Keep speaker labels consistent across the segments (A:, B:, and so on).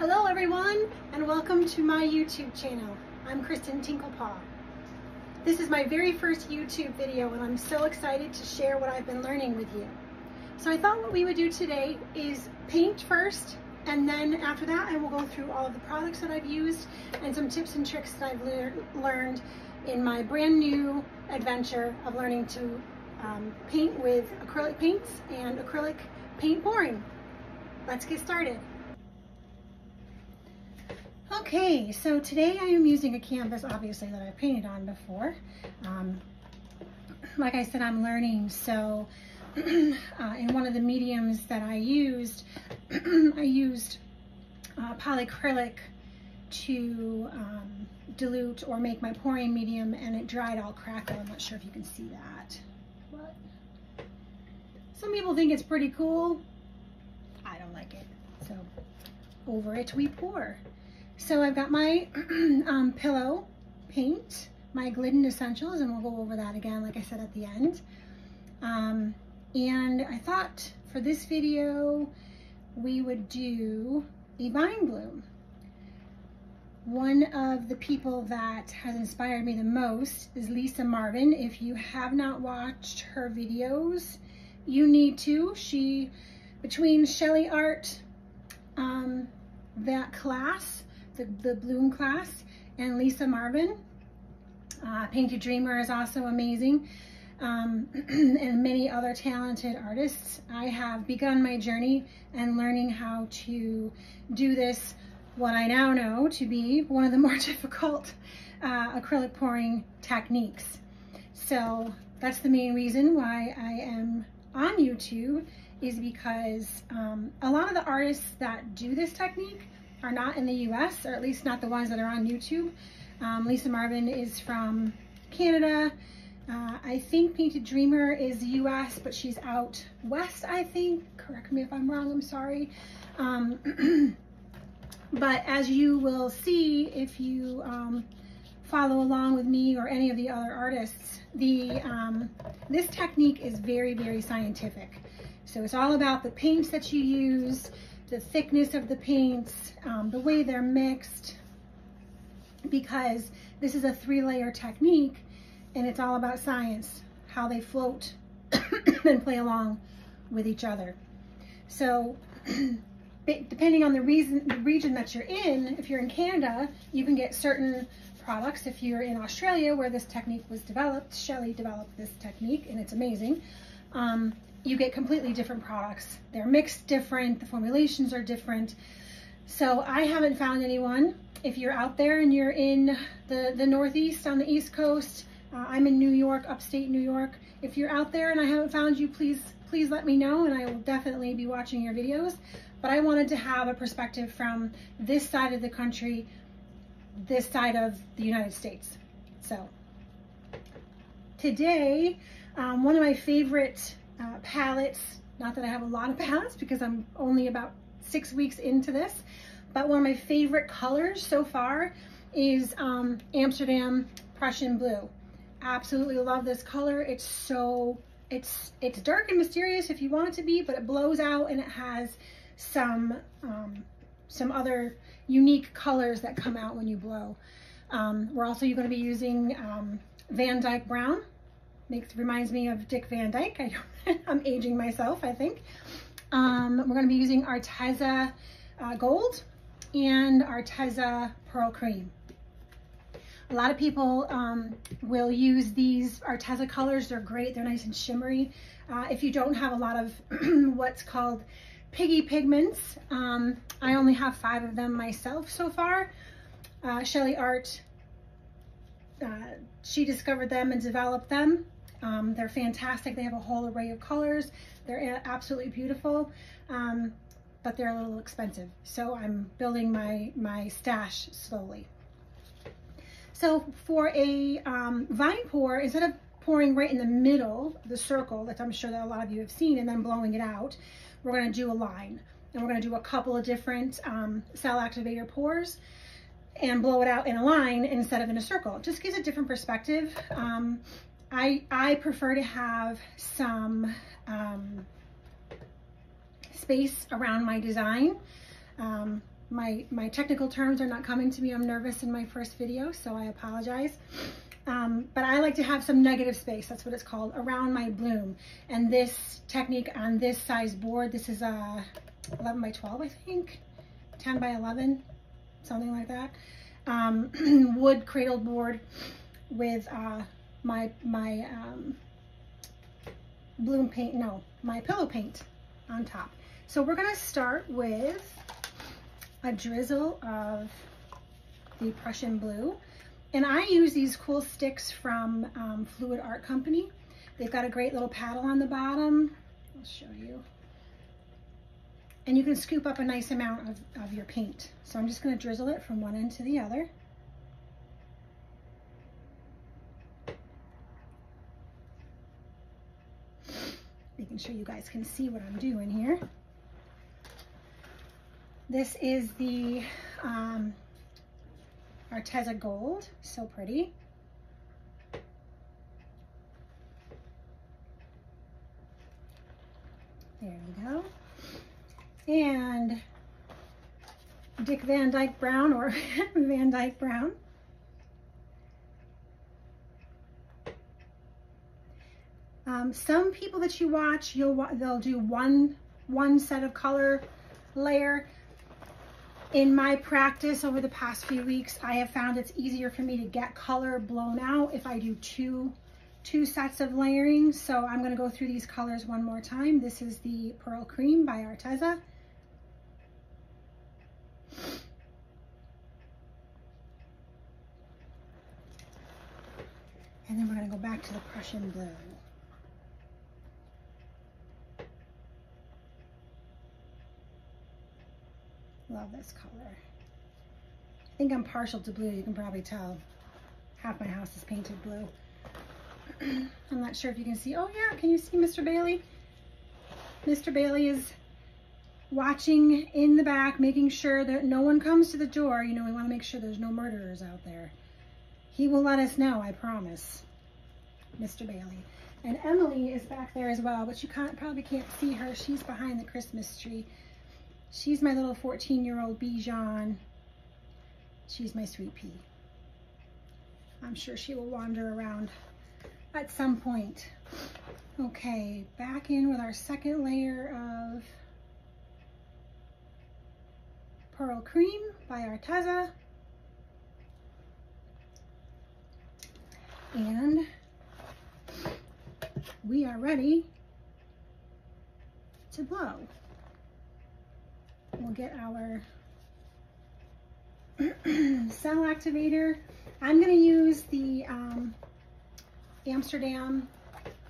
A: Hello everyone, and welcome to my YouTube channel. I'm Kristen Tinklepaw. This is my very first YouTube video and I'm so excited to share what I've been learning with you. So I thought what we would do today is paint first, and then after that I will go through all of the products that I've used and some tips and tricks that I've learned in my brand new adventure of learning to paint with acrylic paints and acrylic paint pouring. Let's get started. Okay, so today I am using a canvas, obviously, that I've painted on before. Like I said, I'm learning, so in one of the mediums that I used, I used polyacrylic to dilute or make my pouring medium, and it dried all crackle. I'm not sure if you can see that, but some people think it's pretty cool. I don't like it, so over it we pour. So I've got my pillow paint, my Glidden Essentials, and we'll go over that again, like I said, at the end. And I thought for this video, we would do a vine bloom. One of the people that has inspired me the most is Lisa Marvin. If you have not watched her videos, you need to. She, between Shelly Art, that class, the Bloom class, and Lisa Marvin, Painted Dreamer is also amazing, and many other talented artists. I have begun my journey and learning how to do this, what I now know to be one of the more difficult acrylic pouring techniques. So that's the main reason why I am on YouTube, is because a lot of the artists that do this technique are not in the US, or at least not the ones that are on YouTube. Lisa Marvin is from Canada. I think Painted Dreamer is US, but she's out west, I think. Correct me if I'm wrong, I'm sorry. But as you will see if you follow along with me or any of the other artists, this technique is very, very scientific. So it's all about the paints that you use, the thickness of the paints, the way they're mixed, because this is a 3-layer technique and it's all about science, how they float and play along with each other. So depending on the region that you're in, if you're in Canada, you can get certain products. If you're in Australia, where this technique was developed, Shelley developed this technique and it's amazing. You get completely different products. They're mixed different, the formulations are different. So I haven't found anyone. If you're out there and you're in the Northeast on the East Coast, I'm in New York, upstate New York. If you're out there and I haven't found you, please let me know, and I will definitely be watching your videos. But I wanted to have a perspective from this side of the country, this side of the United States. So today, one of my favorite palettes, not that I have a lot of palettes because I'm only about 6 weeks into this, but one of my favorite colors so far is Amsterdam Prussian Blue. Absolutely love this color. It's dark and mysterious if you want it to be, but it blows out and it has some other unique colors that come out when you blow. We're also going to be using Van Dyke Brown. Reminds me of Dick Van Dyke. I'm aging myself, I think. We're going to be using Arteza Gold and Arteza Pearl Cream. A lot of people will use these Arteza colors. They're great. They're nice and shimmery. If you don't have a lot of what's called piggy pigments, I only have 5 of them myself so far. Shelly Art, she discovered them and developed them. They're fantastic. They have a whole array of colors. They're absolutely beautiful, but they're a little expensive. So I'm building my stash slowly. So for a vine pour, instead of pouring right in the middle of the circle, that I'm sure that a lot of you have seen, and then blowing it out, we're going to do a line. And we're going to do a couple of different cell activator pours and blow it out in a line instead of in a circle. It just gives a different perspective. I prefer to have some space around my design. my technical terms are not coming to me. I'm nervous in my first video, so I apologize. But I like to have some negative space, that's what it's called, around my bloom. And this technique on this size board, this is 11 by 12, I think, 10 by 11, something like that. Wood cradled board with my bloom paint, no, my pillow paint on top. So we're gonna start with a drizzle of the Prussian Blue. And I use these cool sticks from Fluid Art Company. They've got a great little paddle on the bottom. I'll show you. And you can scoop up a nice amount of your paint. So I'm just gonna drizzle it from one end to the other. Making sure you guys can see what I'm doing here. This is the Arteza Gold, so pretty. There we go. And Dick Van Dyke Brown, or Van Dyke Brown. Some people that you watch, they'll do one set of color layer. In my practice over the past few weeks, I have found it's easier for me to get color blown out if I do two sets of layering. So I'm going to go through these colors one more time. This is the Pearl Cream by Arteza. And then we're going to go back to the Prussian Blue. Love this color. I think I'm partial to blue, you can probably tell. Half my house is painted blue. I'm not sure if you can see. Oh yeah, can you see Mr. Bailey? Mr. Bailey is watching in the back, making sure that no one comes to the door. You know, we want to make sure there's no murderers out there. He will let us know, I promise. Mr. Bailey. And Emily is back there as well, but you probably can't see her. She's behind the Christmas tree. She's my little 14-year-old Bijan. She's my sweet pea. I'm sure she will wander around at some point. Okay, back in with our second layer of Pearl Cream by Arteza. And we are ready to blow. We'll get our cell activator. I'm going to use the Amsterdam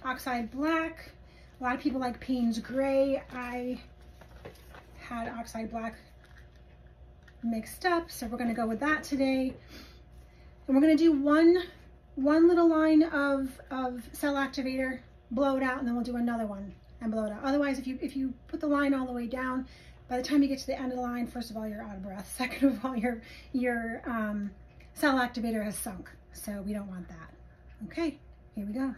A: Oxide Black. A lot of people like Payne's Gray. I had Oxide Black mixed up, so we're going to go with that today. And we're going to do one little line of cell activator, blow it out, and then we'll do another one and blow it out. Otherwise, if you put the line all the way down, by the time you get to the end of the line, first of all, you're out of breath. Second of all, your cell activator has sunk. So we don't want that. Okay, here we go.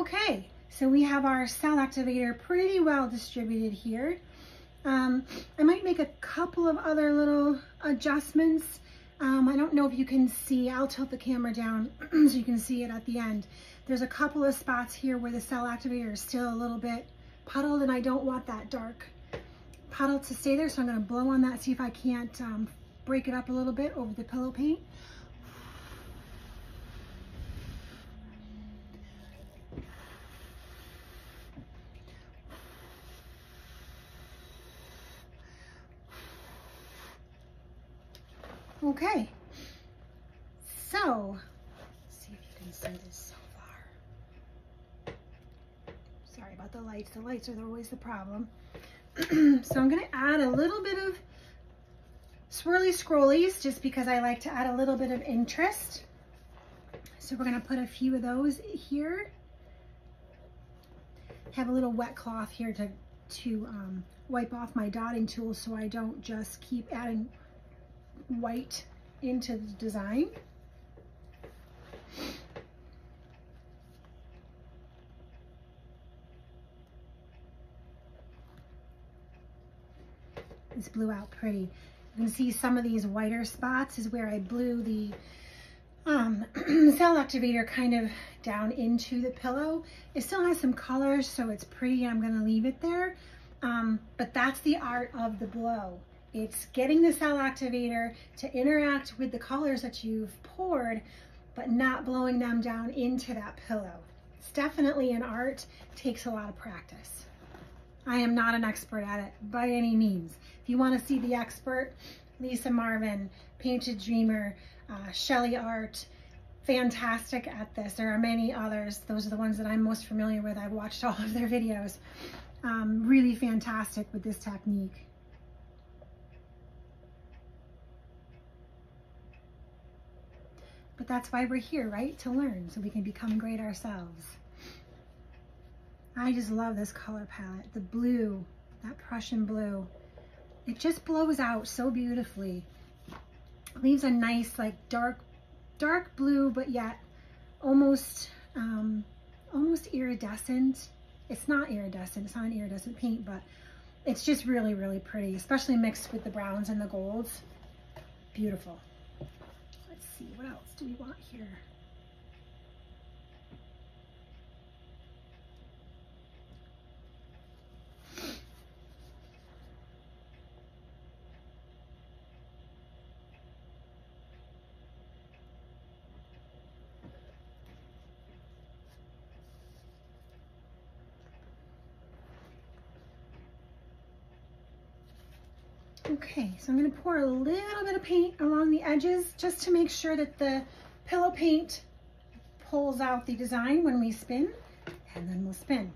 A: Okay, so we have our cell activator pretty well distributed here. I might make a couple of other little adjustments. I don't know if you can see, I'll tilt the camera down so you can see it at the end. There's a couple of spots here where the cell activator is still a little bit puddled, and I don't want that dark puddle to stay there, so I'm going to blow on that, see if I can't break it up a little bit over the pillow paint. Okay, so let's see if you can see this so far. Sorry about the lights. The lights are always the problem. So I'm going to add a little bit of swirly scrollies just because I like to add a little bit of interest. So we're going to put a few of those here. Have a little wet cloth here to wipe off my dotting tool so I don't just keep adding white into the design. This blew out pretty. You can see some of these whiter spots is where I blew the cell activator kind of down into the pillow. It still has some colors, so it's pretty. I'm going to leave it there. But that's the art of the blow. It's getting the cell activator to interact with the colors that you've poured, but not blowing them down into that pillow. It's definitely an art, takes a lot of practice. I am not an expert at it by any means. If you want to see the expert, Lisa Marvin, Painted Dreamer, Shelly Art, fantastic at this. There are many others. Those are the ones that I'm most familiar with. I've watched all of their videos. Really fantastic with this technique. But that's why we're here, right? To learn, so we can become great ourselves. I just love this color palette. The blue, that Prussian blue. It just blows out so beautifully. Leaves a nice, like dark blue, but yet almost iridescent. It's not iridescent. It's not an iridescent paint, but it's just really, really pretty, especially mixed with the browns and the golds. Beautiful. Let's see, what else do we want here? Okay, so I'm going to pour a little bit of paint along the edges just to make sure that the pillow paint pulls out the design when we spin, and then we'll spin.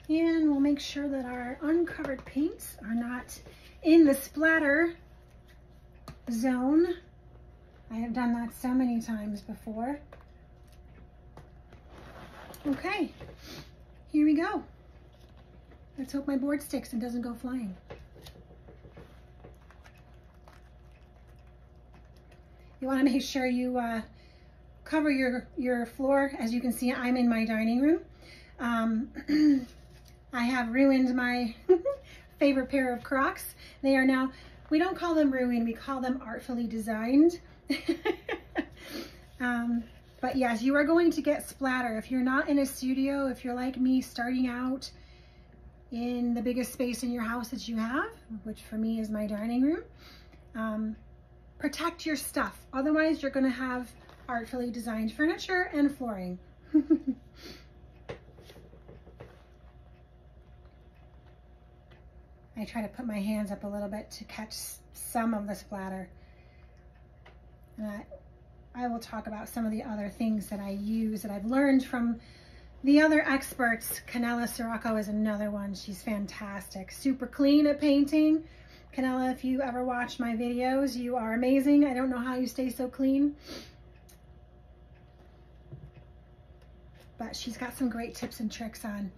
A: And we'll make sure that our uncovered paints are not in the splatter zone. I have done that so many times before. Okay, here we go. Let's hope my board sticks and doesn't go flying. You want to make sure you cover your floor. As you can see, I'm in my dining room. I have ruined my favorite pair of Crocs. They are now, we don't call them ruined, we call them artfully designed. But yes, you are going to get splatter. If you're not in a studio, if you're like me starting out in the biggest space in your house that you have, which for me is my dining room, protect your stuff. Otherwise, you're going to have artfully designed furniture and flooring. I try to put my hands up a little bit to catch some of the splatter. And I will talk about some of the other things that I use that I've learned from The other experts, Canella Sirocco is another one. She's fantastic. Super clean at painting. Canella, if you ever watch my videos, you are amazing. I don't know how you stay so clean. But she's got some great tips and tricks on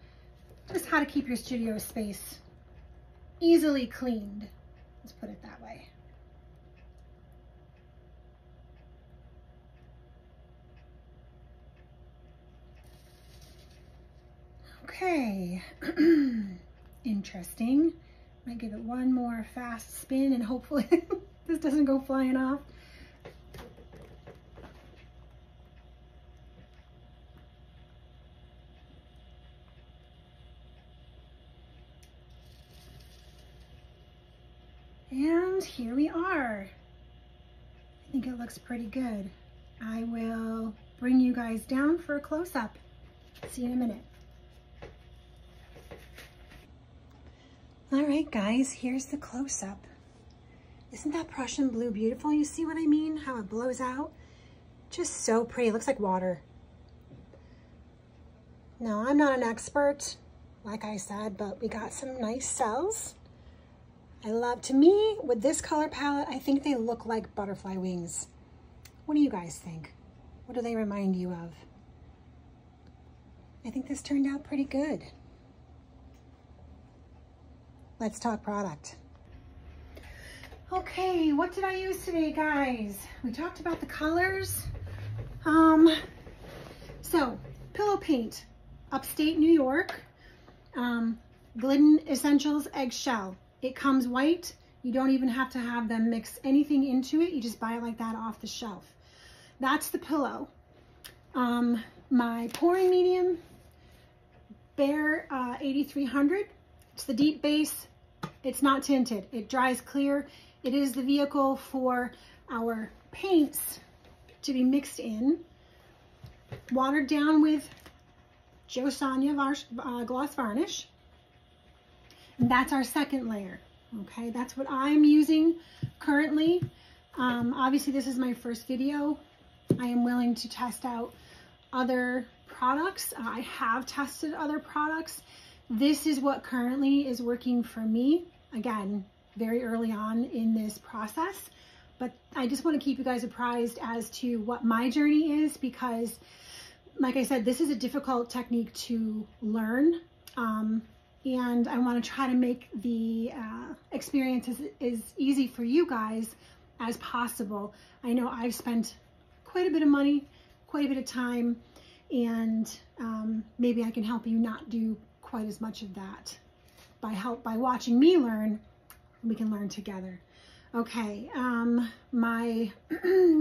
A: just how to keep your studio space easily cleaned. Let's put it that way. Okay, interesting. Might give it one more fast spin and hopefully this doesn't go flying off. And here we are. I think it looks pretty good. I will bring you guys down for a close-up. See you in a minute. All right, guys, here's the close-up. Isn't that Prussian blue beautiful? You see what I mean? How it blows out? Just so pretty. It looks like water. Now, I'm not an expert, like I said, but we got some nice cells. To me, with this color palette, I think they look like butterfly wings. What do you guys think? What do they remind you of? I think this turned out pretty good. Let's talk product. Okay, what did I use today, guys? We talked about the colors. So, pillow paint, Upstate New York, Glidden Essentials Eggshell. It comes white. You don't even have to have them mix anything into it. You just buy it like that off the shelf. That's the pillow. My pouring medium, Behr 8300. It's the deep base. It's not tinted. It dries clear. It is the vehicle for our paints to be mixed in. Watered down with Jo Sonja gloss varnish. And that's our second layer. Okay, that's what I'm using currently. Obviously, this is my first video. I am willing to test out other products. I have tested other products. This is what currently is working for me. Again, very early on in this process, but I just want to keep you guys apprised as to what my journey is, because like I said, this is a difficult technique to learn. And I want to try to make the experience as easy for you guys as possible. I know I've spent quite a bit of money, quite a bit of time, and maybe I can help you not do quite as much of that by watching me learn. We can learn together. Okay, my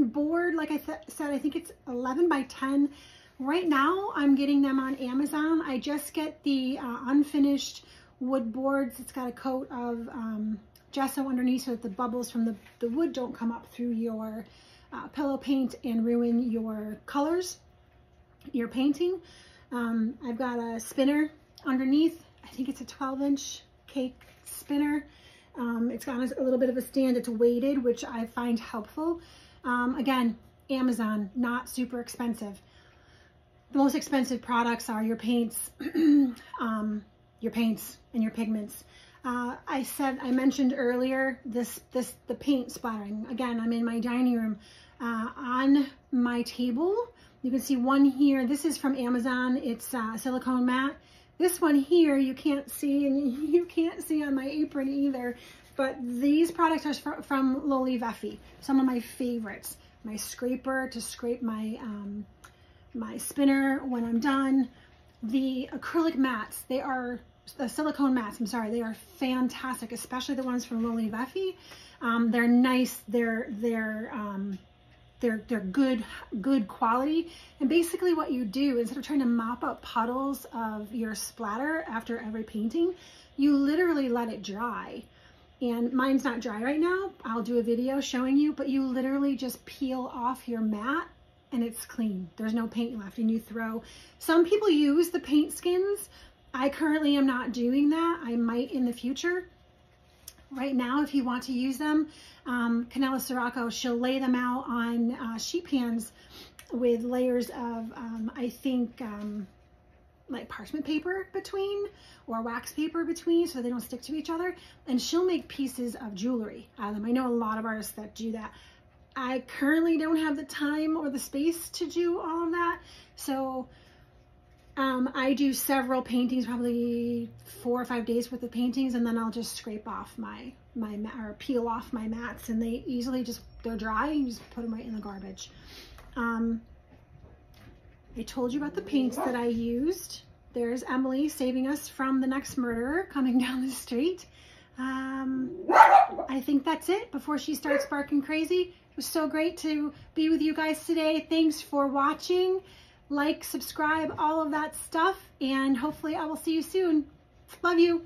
A: board, like I said, I think it's 11 by 10. Right now, I'm getting them on Amazon. I just get the unfinished wood boards. It's got a coat of gesso underneath so that the bubbles from the wood don't come up through your pillow paint and ruin your colors, your painting. I've got a spinner underneath. I think it's a 12-inch cake spinner. It's got a little bit of a stand. It's weighted, which I find helpful. Again, Amazon, not super expensive. The most expensive products are your paints, and your pigments. I mentioned earlier the paint splattering. Again, I'm in my dining room. On my table, you can see one here. This is from Amazon. It's silicone matte. This one here you can't see, and you can't see on my apron either. But these products are from Loli Veffy, some of my favorites. My scraper to scrape my my spinner when I'm done. The acrylic mats, they are the silicone mats, I'm sorry, they are fantastic, especially the ones from Loli Veffy. They're nice, they're good quality. And basically what you do, instead of trying to mop up puddles of your splatter after every painting, you literally let it dry. And mine's not dry right now. I'll do a video showing you, but you literally just peel off your mat and it's clean. There's no paint left, and you throw. Some people use the paint skins. I currently am not doing that. I might in the future. Right now, if you want to use them, Canella Sirocco, she'll lay them out on sheet pans with layers of, I think, like parchment paper between or wax paper between so they don't stick to each other, and she'll make pieces of jewelry out of them. I know a lot of artists that do that. I currently don't have the time or the space to do all of that, so I do several paintings, probably 4 or 5 days worth of paintings, and then I'll just scrape off my or peel off my mats, and they easily just, they're dry, and you just put them right in the garbage. I told you about the paints that I used. There's Emily saving us from the next murderer coming down the street. I think that's it before she starts barking crazy. It was so great to be with you guys today. Thanks for watching. Like, subscribe, all of that stuff, and hopefully I will see you soon. Love you.